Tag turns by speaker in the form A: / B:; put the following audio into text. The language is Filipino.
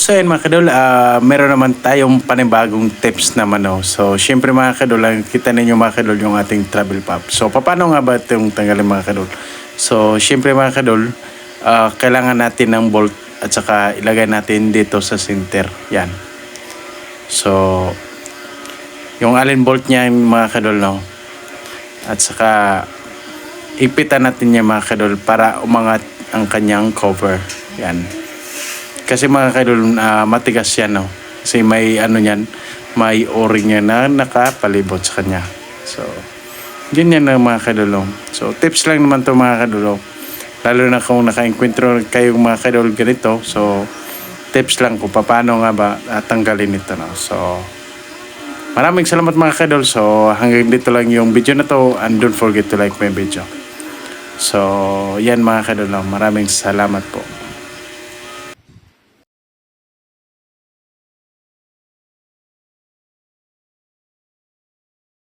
A: So ayun mga kadol, meron naman tayong panibagong tips naman. No? So syempre mga kadol, kita ninyo mga kadol yung ating travel pop. So paano nga ba itong tanggalin mga kadol? So syempre mga kadol, kailangan natin ng bolt at saka ilagay natin dito sa center. Yan. So yung allen bolt niya mga kadol, no? At saka ipitan natin niya mga kadol para umangat ang kanyang cover. Yan. Kasi mga kadol, matigas yan, no? Kasi may ano yan, may o-ring yan na nakapalibot sa kanya. So, ganyan na mga kadol. So, tips lang naman to mga kadol. Lalo na kung naka-encuentro kayong mga kadol ganito. So, tips lang kung paano nga ba tanggalin ito, no? So, maraming salamat mga kadol. So, hanggang dito lang yung video na to. And don't forget to like my video. So, yan mga kadol. Maraming salamat po.